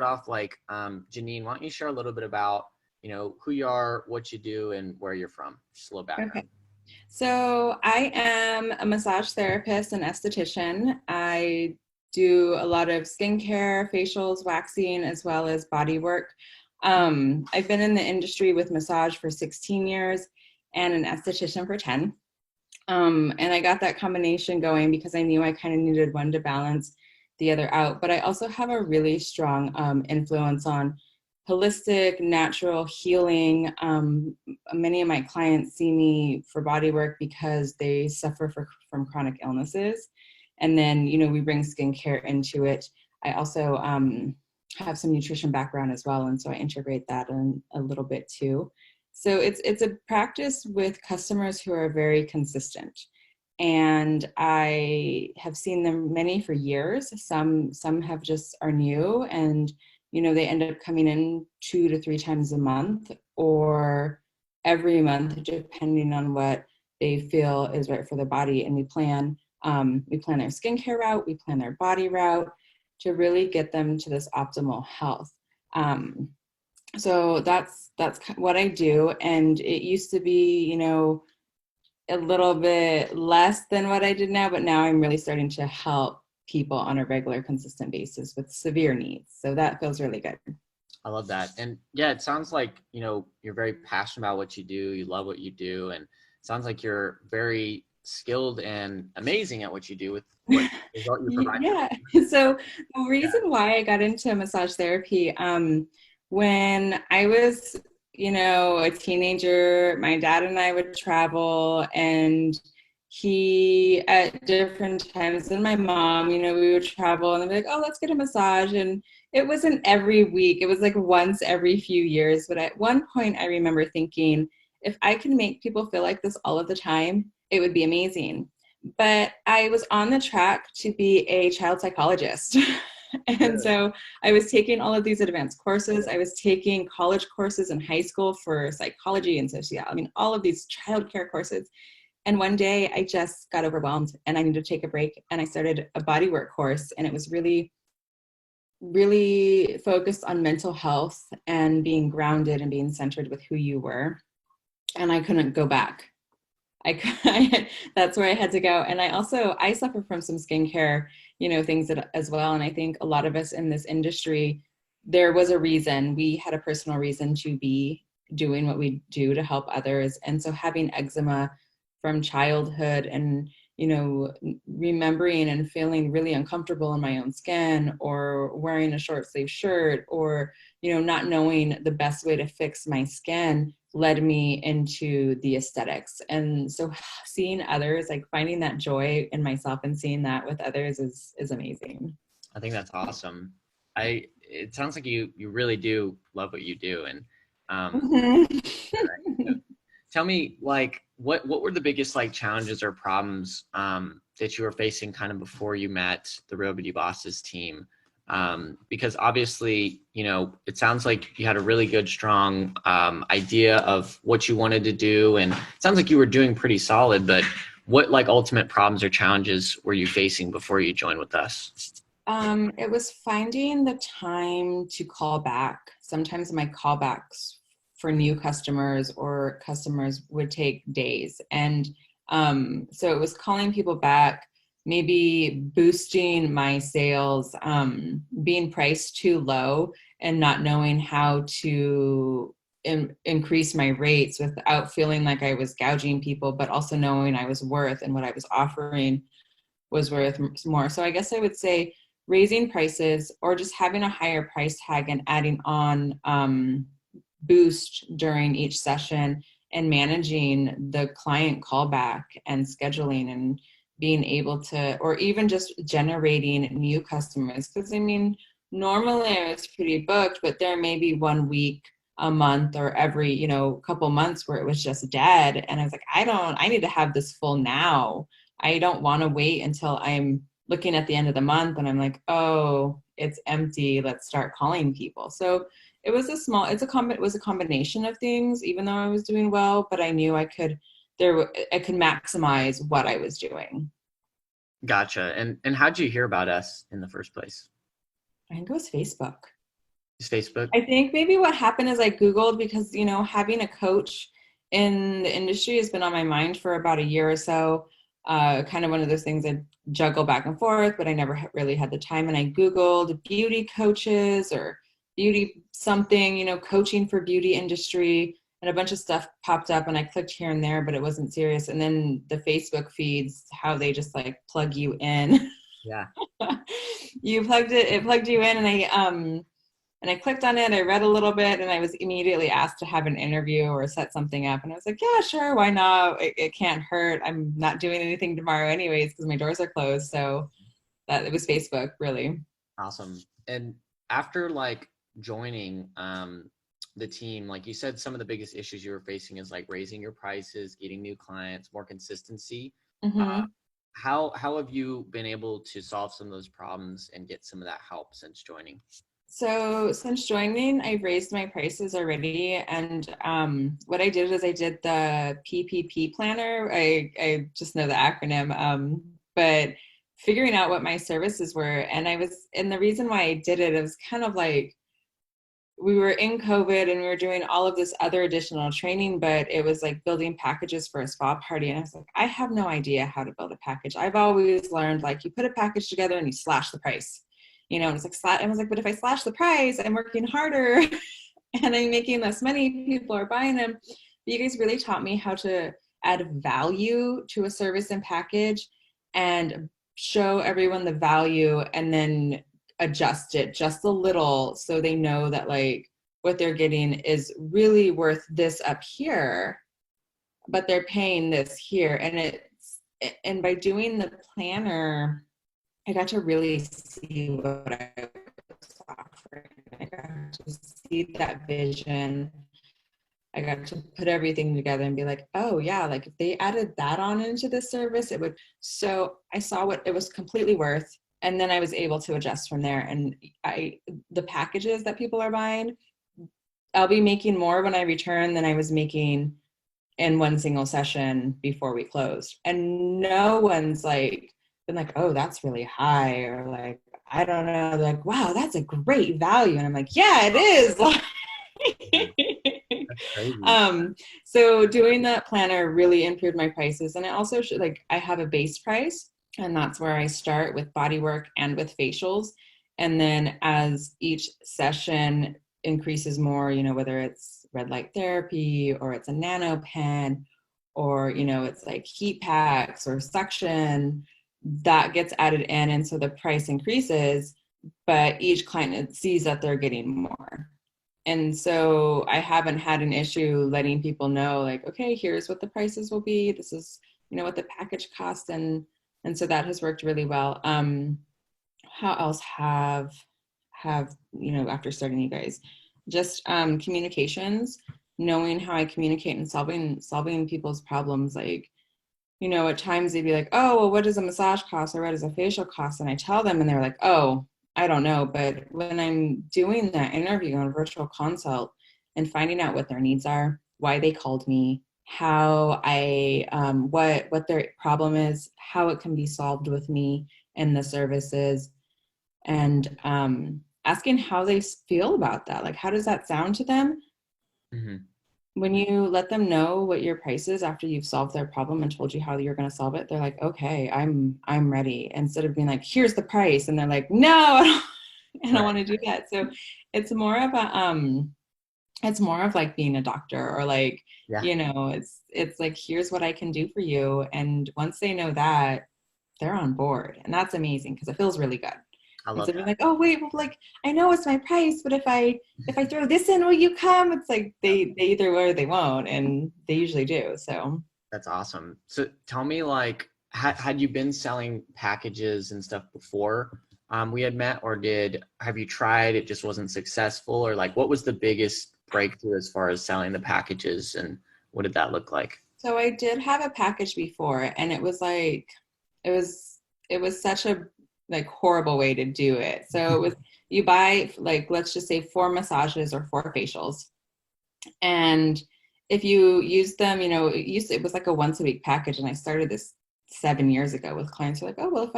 off, Janine, why don't you share a little bit about, who you are, what you do, and where you're from? Just a little Okay. background. So I am a massage therapist and esthetician. I do a lot of skincare, facials, waxing, as well as body work. I've been in the industry with massage for 16 years and an esthetician for 10. And I got that combination going because I knew I kind of needed one to balance the other out. But I also have a really strong influence on holistic, natural healing. Many of my clients see me for body work because they suffer from chronic illnesses. And then, we bring skincare into it. I also have some nutrition background as well. And so I integrate that in a little bit too. So it's a practice with customers who are very consistent. And I have seen them many for years. Some have just are new and they end up coming in 2 to 3 times a month or every month, depending on what they feel is right for their body. And we plan their skincare route, we plan their body route to really get them to this optimal health. So that's what I do. And it used to be, a little bit less than what I did now, but now I'm really starting to help people on a regular, consistent basis with severe needs. So that feels really good. I love that. And yeah, it sounds like, you're very passionate about what you do. You love what you do. And it sounds like you're very skilled and amazing at what you do with what result you provide. Yeah. So the reason why I got into massage therapy, when I was, a teenager, my dad and I would travel, and he at different times, and my mom, we would travel and they'd be like, oh, let's get a massage. And it wasn't every week. It was like once every few years. But at one point I remember thinking, if I can make people feel like this all of the time, it would be amazing. But I was on the track to be a child psychologist. And so I was taking all of these advanced courses. I was taking college courses in high school for psychology and sociology. I mean, all of these childcare courses. And one day I just got overwhelmed and I needed to take a break. And I started a bodywork course. And it was really, really focused on mental health and being grounded and being centered with who you were. And I couldn't go back. That's where I had to go. And I suffer from some skincare, things as well. And I think a lot of us in this industry, there was a reason. We had a personal reason to be doing what we do to help others. And so having eczema from childhood and, remembering and feeling really uncomfortable in my own skin or wearing a short sleeve shirt or, not knowing the best way to fix my skin led me into the aesthetics. And so seeing others, like finding that joy in myself and seeing that with others is amazing. I think that's awesome. It sounds like you really do love what you do. And tell me, what were the biggest challenges or problems that you were facing kind of before you met the Robies Bosses team? Because obviously, it sounds like you had a really good, strong idea of what you wanted to do. And it sounds like you were doing pretty solid, but what ultimate problems or challenges were you facing before you joined with us? It was finding the time to call back. Sometimes my callbacks for new customers or customers would take days. And so it was calling people back, maybe boosting my sales, being priced too low and not knowing how to increase my rates without feeling like I was gouging people, but also knowing I was worth and what I was offering was worth more. So I guess I would say raising prices or just having a higher price tag and adding on boost during each session and managing the client callback and scheduling and being able to, or even just generating new customers. Because I mean, normally I was pretty booked, but there may be 1 week a month or every, couple months where it was just dead. And I was like, I need to have this full now. I don't want to wait until I'm looking at the end of the month and I'm like, oh, it's empty. Let's start calling people. So it was it was a combination of things, even though I was doing well, but I knew I could maximize what I was doing. Gotcha. And how'd you hear about us in the first place? I think it was Facebook. Just Facebook? I think maybe what happened is I Googled because, you know, having a coach in the industry has been on my mind for about a year or so. Kind of one of those things I juggle back and forth, but I never really had the time. And I Googled beauty coaches or beauty something, you know, coaching for beauty industry, and a bunch of stuff popped up, and I clicked here and there, but it wasn't serious. And then the Facebook feeds, how they just like plug you in. Yeah. It plugged you in, and I clicked on it, I read a little bit, and I was immediately asked to have an interview or set something up. And I was like, yeah, sure, why not? It can't hurt. I'm not doing anything tomorrow anyways because my doors are closed. So that it was Facebook, really. Awesome. And after like joining the team, like you said, some of the biggest issues you were facing is like raising your prices, getting new clients, more consistency. Mm-hmm. How have you been able to solve some of those problems and get some of that help since joining? So since joining, I've raised my prices already. And what I did is I did the PPP planner. I just know the acronym, but figuring out what my services were. And the reason why I did it, it was kind of like, we were in COVID and we were doing all of this other additional training, but it was like building packages for a spa party. And I was like, I have no idea how to build a package. I've always learned like you put a package together and you slash the price, you know, and it's like, I was like, but if I slash the price, I'm working harder and I'm making less money. People are buying them. But you guys really taught me how to add value to a service and package and show everyone the value, and then adjust it just a little so they know that like what they're getting is really worth this up here, but they're paying this here. And by doing the planner, I got to really see what I was offering. I got to see that vision. I got to put everything together and be like, oh yeah, like if they added that on into the service, it would. So I saw what it was completely worth. And then I was able to adjust from there. And the packages that people are buying, I'll be making more when I return than I was making in one single session before we closed. And no one's like been like, oh, that's really high, or like, I don't know, they're like, wow, that's a great value. And I'm like, yeah, it is. That's crazy. So doing that planner really improved my prices. And it also should, like, I have a base price, and that's where I start with body work and with facials. And then as each session increases more, you know, whether it's red light therapy or it's a nano pen, or, you know, it's like heat packs or suction, that gets added in. And so the price increases, but each client sees that they're getting more. And so I haven't had an issue letting people know, like, okay, here's what the prices will be. This is, you know, what the package costs. And so that has worked really well. How else have, you know, after starting you guys, just communications, knowing how I communicate and solving people's problems. Like, you know, at times they'd be like, oh, well, what does a massage cost, or what does a facial cost? And I tell them, and they're like, oh, I don't know. But when I'm doing that interview on a virtual consult and finding out what their needs are, why they called me, how I, what their problem is, how it can be solved with me and the services, and asking how they feel about that. Like, how does that sound to them? Mm-hmm. When you let them know what your price is after you've solved their problem and told you how you're going to solve it, they're like, okay, I'm ready. Instead of being like, here's the price, and they're like, no, I don't want to do that. So it's more of a it's more of like being a doctor, or like, Yeah. you know, it's like, here's what I can do for you. And once they know that, they're on board, and that's amazing because it feels really good. I love Instead of that. being like, oh wait, well, like, I know it's my price, but if I throw this in, will you come? It's like they either will or they won't, and they usually do. So That's awesome. So tell me, like, had you been selling packages and stuff before we had met, or have you tried, it just wasn't successful, or like, what was the biggest breakthrough as far as selling the packages, and what did that look like? so I did have a package before, and it was like, it was such a like horrible way to do it. So it was, you buy, like, let's just say 4 massages or 4 facials, and if you use them, you know, it was like a once a week package. And I started this 7 years ago with clients who are like, oh, well,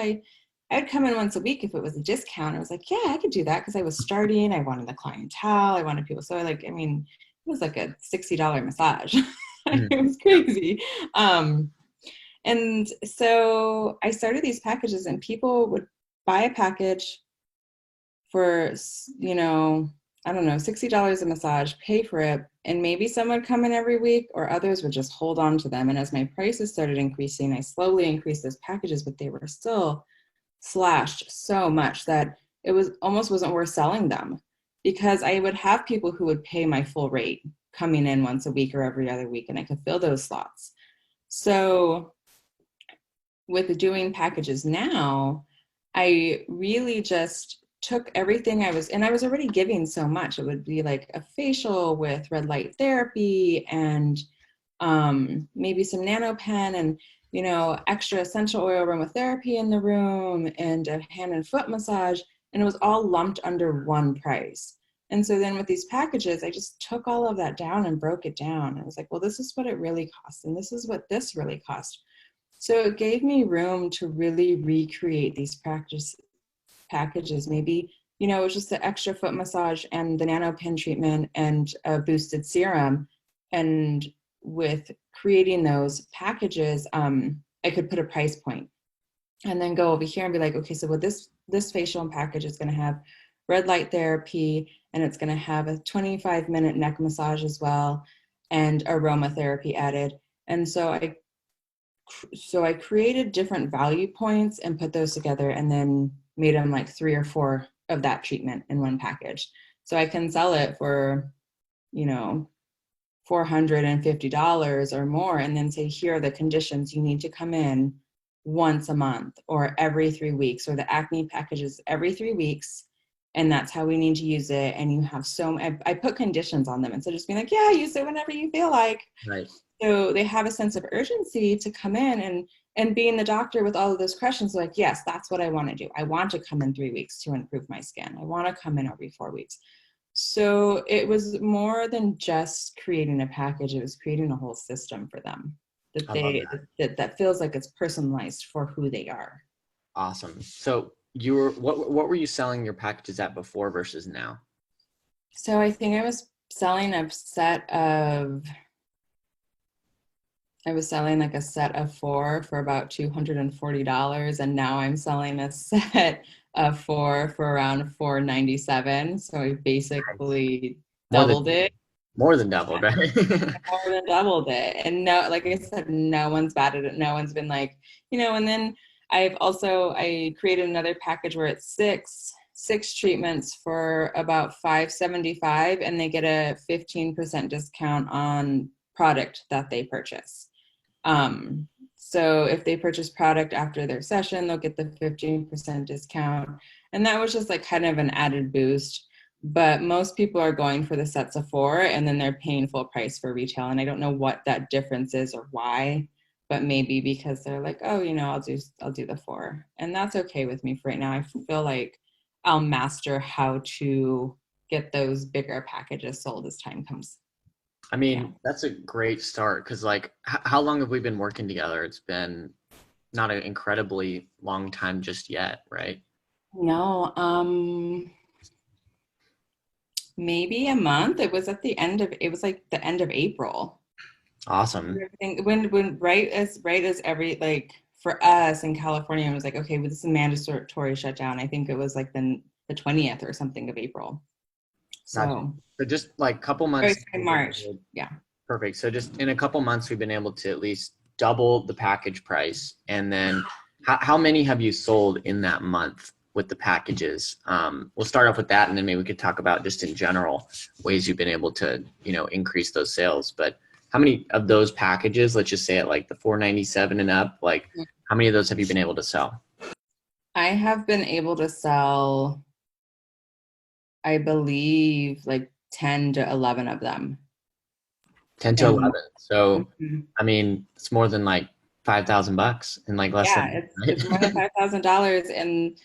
I'd come in once a week if it was a discount. I was like, yeah, I could do that because I was starting. I wanted the clientele. I wanted people. So it was like a $60 massage. It was crazy. And so I started these packages, and people would buy a package for, I don't know, $60 a massage, pay for it, and maybe some would come in every week, or others would just hold on to them. And as my prices started increasing, I slowly increased those packages, but they were still slashed so much that it was almost wasn't worth selling them, because I would have people who would pay my full rate coming in once a week or every other week, and I could fill those slots. So with doing packages now, I really just took everything I was already giving so much. It would be like a facial with red light therapy and maybe some NanoPen and, extra essential oil aromatherapy in the room and a hand and foot massage. And it was all lumped under one price. And so then with these packages, I just took all of that down and broke it down. I was like, well, this is what it really costs. And this is what this really cost. So it gave me room to really recreate these packages. Maybe, it was just the extra foot massage and the NanoPen treatment and a boosted serum. And with creating those packages, I could put a price point and then go over here and be like, okay, so this facial package is going to have red light therapy, and it's going to have a 25-minute neck massage as well, and aromatherapy added. And so I created different value points and put those together, and then made them like 3 or 4 of that treatment in one package. So I can sell it for, $450 or more, and then say, here are the conditions. You need to come in once a month or every 3 weeks, or the acne packages every 3 weeks. And that's how we need to use it. And you have I put conditions on them instead of just being like, yeah, use it whenever you feel like. Right. So they have a sense of urgency to come in and being the doctor with all of those questions, like, yes, that's what I want to do. I want to come in 3 weeks to improve my skin. I want to come in every 4 weeks. So it was more than just creating a package. It was creating a whole system for them that feels like it's personalized for who they are. Awesome. So what were you selling your packages at before versus now? So I think I was selling like a set of 4 for about $240, and now I'm selling a set of 4 for around $497. So I basically doubled it. More than doubled, right? More than doubled it. And no, like I said, no one's batted it. No one's been like, and then I created another package where it's six treatments for about $575, and they get a 15% discount on product that they purchase. So if they purchase product after their session, they'll get the 15% discount. And that was just like kind of an added boost. But most people are going for the sets of 4, and then they're paying full price for retail. And I don't know what that difference is or why, but maybe because they're like, oh, I'll do the 4. And that's okay with me for right now. I feel like I'll master how to get those bigger packages sold as time comes. I mean, That's a great start, because like, how long have we been working together? It's been not an incredibly long time just yet, right? No, maybe a month. It was like the end of April. Awesome. When right as every, like, for us in California, it was like, okay, well, this is a mandatory shutdown. I think it was like the 20th or something of April. So just like a couple months in March. Yeah. Perfect. So just in a couple months, we've been able to at least double the package price. And then how many have you sold in that month with the packages? We'll start off with that, and then maybe we could talk about just in general ways you've been able to, increase those sales. But how many of those packages, let's just say at like the $497 and up, like how many of those have you been able to sell? I have been able to sell, I believe, like 10 to 11 of them. 10 to 11. So, I mean, it's more than like $5,000 in like less than. It's more than $5,000. And,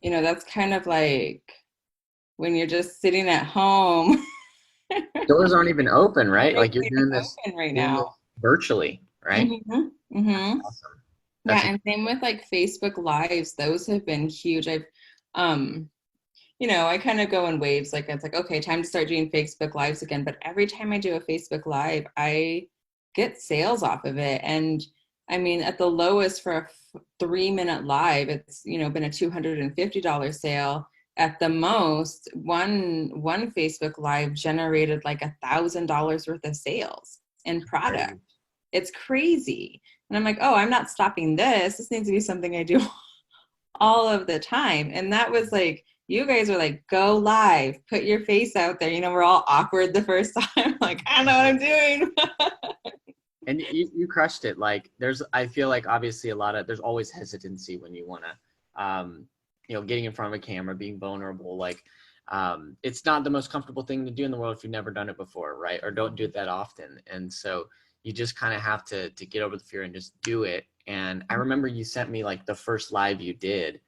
that's kind of like when you're just sitting at home. Doors aren't even open, right? Like you're doing this right now virtually, right? Mm-hmm. Mm-hmm. Awesome. Yeah, and same with like Facebook Lives. Those have been huge. Um, I kind of go in waves. Like it's like, okay, time to start doing Facebook Lives again. But every time I do a Facebook Live, I get sales off of it. And I mean, at the lowest for a 3-minute live, it's been a $250 sale. At the most, one Facebook Live generated like $1,000 worth of sales in product. It's crazy. And I'm like, oh, I'm not stopping this. This needs to be something I do all of the time. And that was like, you guys were like, go live, put your face out there. We're all awkward the first time. Like, I don't know what I'm doing. And you crushed it. Like I feel like obviously there's always hesitancy when you want to, getting in front of a camera, being vulnerable. Like, it's not the most comfortable thing to do in the world if you've never done it before, right? Or don't do it that often. And so you just kind of have to get over the fear and just do it. And I remember you sent me like the first live you did,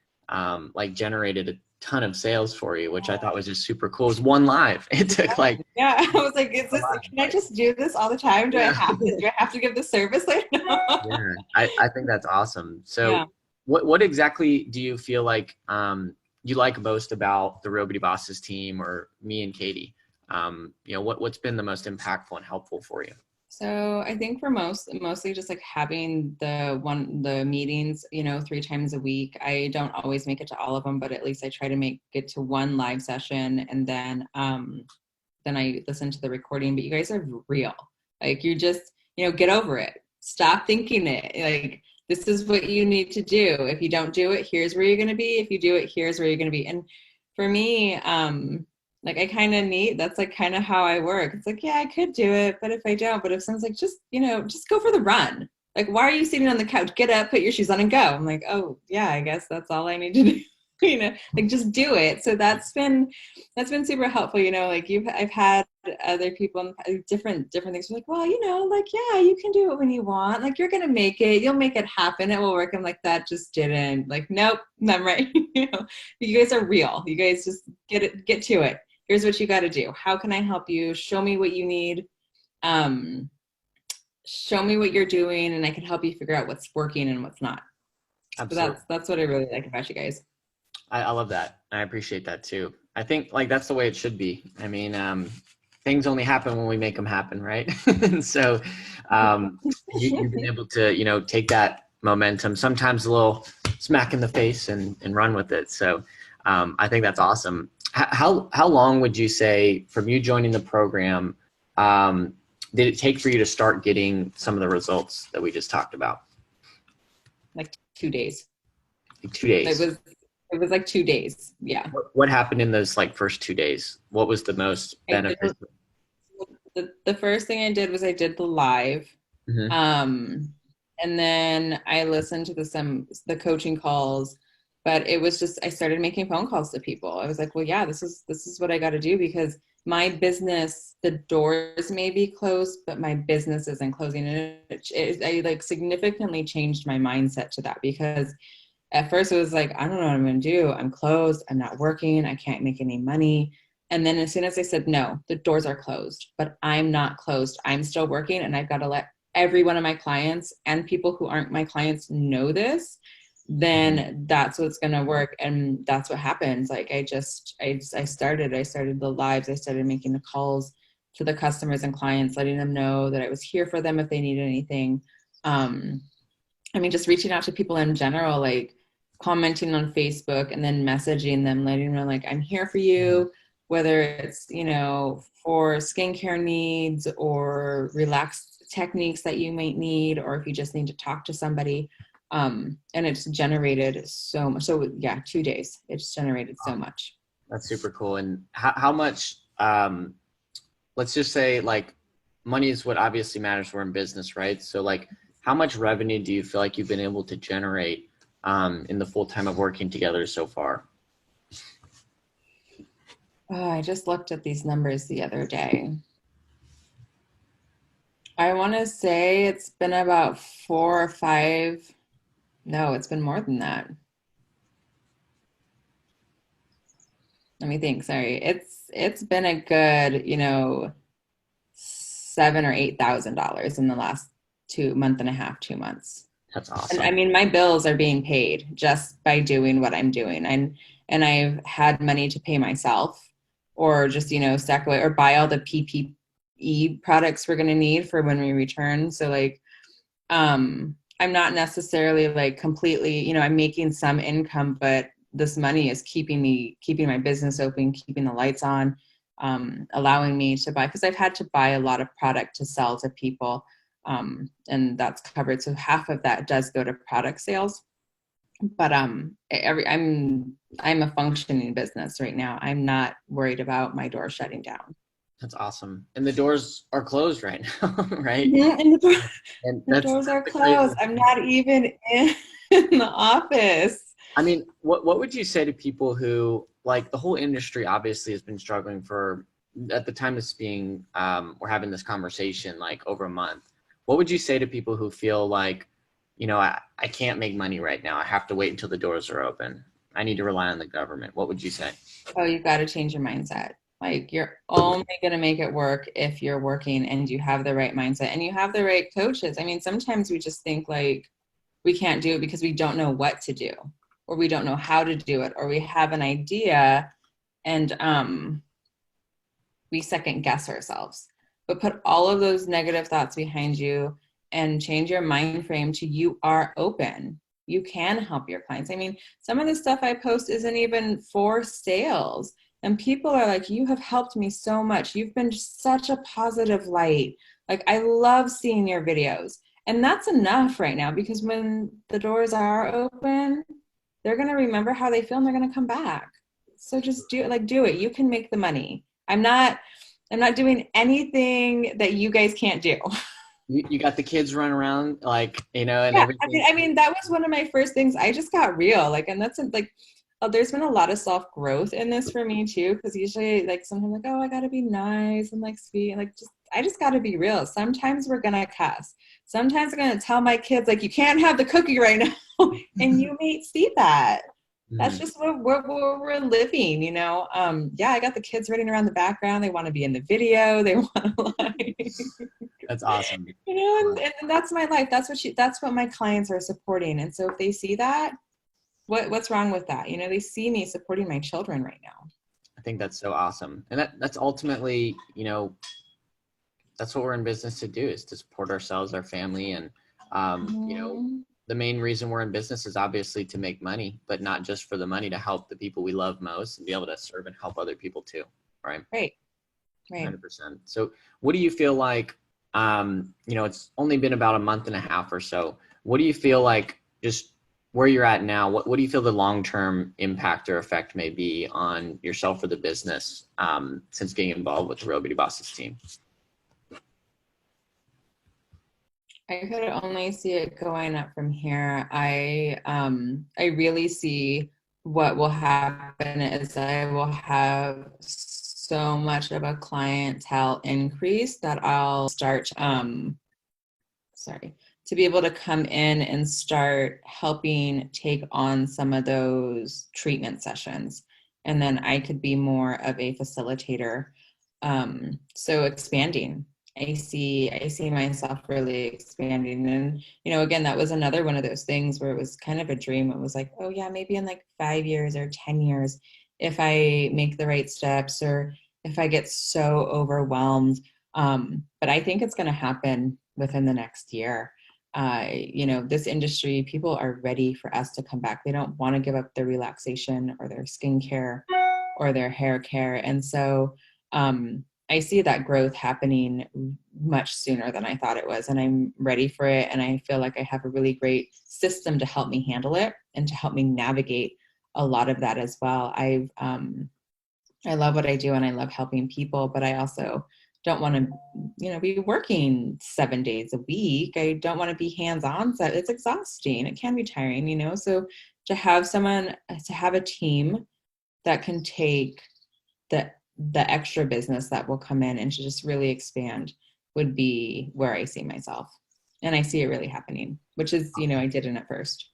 like generated a ton of sales for you, which I thought was just super cool. It was one live. It took like, yeah, I was like, can I just do this all the time? Do I have to give the service? Like, no. Yeah, I think that's awesome. So yeah. What exactly do you feel like you like most about the Robies Bosses team or me and Katie? What's been the most impactful and helpful for you? So I think for mostly just like having the meetings, 3 times a week. I don't always make it to all of them, but at least I try to make it to one live session, and then I listen to the recording. But you guys are real. Like, you just, get over it. Stop thinking it. Like, this is what you need to do. If you don't do it, here's where you're going to be. If you do it, here's where you're going to be. And for me, like, I kind of that's like kind of how I work. It's like, yeah, I could do it, but if I don't, but if someone's like, just go for the run. Like, why are you sitting on the couch? Get up, put your shoes on and go. I'm like, oh yeah, I guess that's all I need to do. Like, just do it. So that's been super helpful. Like, I've had other people different things like, well, like, yeah, you can do it when you want. Like, you're gonna make it. You'll make it happen. It will work. I'm like, that just didn't. Like, nope, I'm right. You guys are real. You guys just get to it. Here's what you got to do. How can I help you? Show me what you need. Show me what you're doing, and I can help you figure out what's working and what's not. Absolutely. So that's what I really like about you guys. I love that. I appreciate that too. I think like that's the way it should be. I mean, things only happen when we make them happen, right? And so you've been able to, take that momentum, sometimes a little smack in the face and run with it. So I think that's awesome. How long would you say from you joining the program did it take for you to start getting some of the results that we just talked about? Like 2 days. Like 2 days. It was like 2 days. Yeah. What happened in those like first 2 days? What was the most beneficial? The first thing I did was I did the live. Mm-hmm. And then I listened to the coaching calls, but it was just, I started making phone calls to people. I was like, well, yeah, this is what I got to do, because my business, the doors may be closed, but my business isn't closing. And I like significantly changed my mindset to that, because at first it was like, I don't know what I'm going to do. I'm closed. I'm not working. I can't make any money. And then as soon as I said, no, the doors are closed, but I'm not closed. I'm still working, and I've got to let every one of my clients and people who aren't my clients know this, then that's what's going to work. And that's what happens. Like, I started the lives. I started making the calls to the customers and clients, letting them know that I was here for them if they needed anything. I mean, just reaching out to people in general, like commenting on Facebook and then messaging them, letting them know, like, I'm here for you, whether it's, for skincare needs or relaxed techniques that you might need, or if you just need to talk to somebody. And it's generated so much. So yeah, 2 days, it's generated so much. That's super cool. And how much, let's just say, like, money is what obviously matters. We're in business, right? So like, how much revenue do you feel like you've been able to generate in the full time of working together so far? Oh, I just looked at these numbers the other day. I want to say it's been about 4 or 5. No, it's been more than that. Let me think. Sorry. It's been a good, $7,000 or $8,000 in the last 2 months. That's And I awesome. mean, my bills are being paid just by doing what I'm doing. And I've had money to pay myself or just, stack away or buy all the PPE products we're going to need for when we return. So like, I'm not necessarily like completely, I'm making some income, but this money is keeping my business open, keeping the lights on, allowing me to buy, because I've had to buy a lot of product to sell to people. And that's covered. So half of that does go to product sales. But I'm a functioning business right now. I'm not worried about my door shutting down. That's awesome. And the doors are closed right now, right? Mhm, and And the doors that's are the crazy closed. I'm thing. not even in the office. I mean, what would you say to people who, like, the whole industry obviously has been struggling for, at the time this being, we're having this conversation like over a month. What would you say to people who feel like, I can't make money right now. I have to wait until the doors are open. I need to rely on the government. What would you say? Oh, you got to change your mindset. Like you're only going to make it work if you're working and you have the right mindset and you have the right coaches. I mean, sometimes we just think like we can't do it because we don't know what to do or we don't know how to do it or we have an idea and we second guess ourselves. But put all of those negative thoughts behind you and change your mind frame to you are open. You can help your clients. I mean, some of the stuff I post isn't even for sales. And people are like, you have helped me so much. You've been such a positive light. Like, I love seeing your videos. And that's enough right now because when the doors are open, they're going to remember how they feel and they're going to come back. So just do it. You can make the money. I'm not doing anything that you guys can't do. You got the kids running around like, and Yeah, I mean, everything. I mean that was one of my first things. I just got real, like, and that's like, there's been a lot of self growth in this for me too, because usually, like, sometimes like, oh, I gotta be nice and like sweet, and like, I just gotta be real. Sometimes we're gonna cuss. Sometimes I'm gonna tell my kids like, you can't have the cookie right now, and you may see that. That's Mhm. just what we're living, Yeah, I got the kids running around the background. They want to be in the video. They want to like, That's awesome. and that's my life. That's what my clients are supporting. And so if they see that, what's wrong with that? They see me supporting my children right now. I think that's so awesome. And that's ultimately, that's what we're in business to do, is to support ourselves, our family. And, Mhm. the main reason we're in business is obviously to make money, but not just for the money, to help the people we love most and be able to serve and help other people too. Right. Right, right. 100%. So what do you feel like, it's only been about a month and a half or so. What do you feel like, just where you're at now, what do you feel the long-term impact or effect may be on yourself or the business, since getting involved with the Robies Bosses team? I could only see it going up from here. I really see what will happen is I will have so much of a clientele increase that I'll start sorry, to be able to come in and start helping take on some of those treatment sessions. And then I could be more of a facilitator. So expanding. I see myself really expanding. And, again, that was another one of those things where it was kind of a dream. It was like, oh yeah, maybe in like 5 years or 10 years, if I make the right steps or if I get so overwhelmed. But I think it's going to happen within the next year. This industry, people are ready for us to come back. They don't want to give up their relaxation or their skincare or their hair care. And so I see that growth happening much sooner than I thought it was. And I'm ready for it. And I feel like I have a really great system to help me handle it and to help me navigate a lot of that as well. I love what I do and I love helping people, but I also don't want to, be working 7 days a week. I don't want to be hands-on. So it's exhausting. It can be tiring, So to have a team that can take the extra business that will come in and to just really expand would be where I see myself. And I see it really happening, which is, I didn't at first.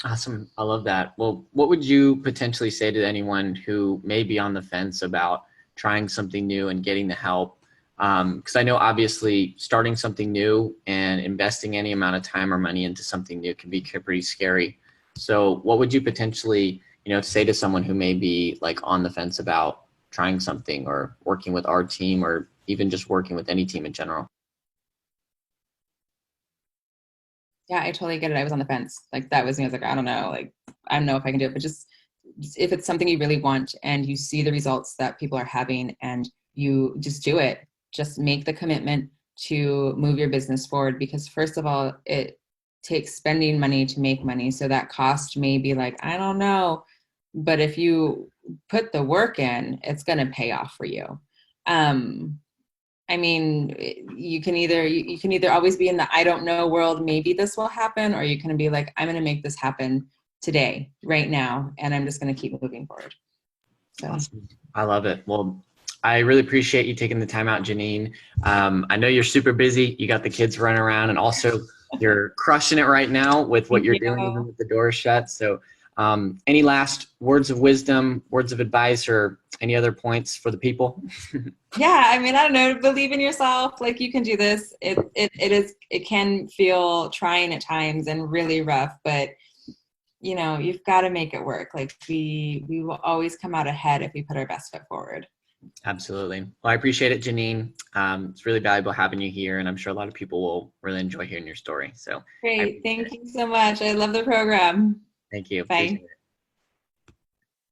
Awesome. I love that. Well, what would you potentially say to anyone who may be on the fence about trying something new and getting the help? Because I know obviously starting something new and investing any amount of time or money into something new can be pretty scary. So what would you potentially, say to someone who may be like on the fence about trying something or working with our team or even just working with any team in general? Yeah, I totally get it. I was on the fence. Like that was me. I was like, I don't know. Like, I don't know if I can do it, but just if it's something you really want and you see the results that people are having and you just do it, just make the commitment to move your business forward. Because first of all, it takes spending money to make money. So that cost may be like, I don't know. But if you put the work in, it's going to pay off for you. Um, I mean, you can either always be in the I don't know world, maybe this will happen, or you can be like, I'm going to make this happen today, right now, and I'm just going to keep moving forward. So Awesome. I love it. Well, I really appreciate you taking the time out, Janine. I know you're super busy. You got the kids running around, and also you're crushing it right now with what thank you're doing, even you. with the doors shut. So, any last words of wisdom, words of advice, or any other points for the people? Yeah, I mean, I don't know, believe in yourself. Like you can do this. It can feel trying at times and really rough, but you've got to make it work. Like we will always come out ahead if we put our best foot forward. Absolutely. Well, I appreciate it, Janine. It's really valuable having you here, and I'm sure a lot of people will really enjoy hearing your story. So, Great. Thank you so much. I love the program. thank you. Bye. Appreciate it.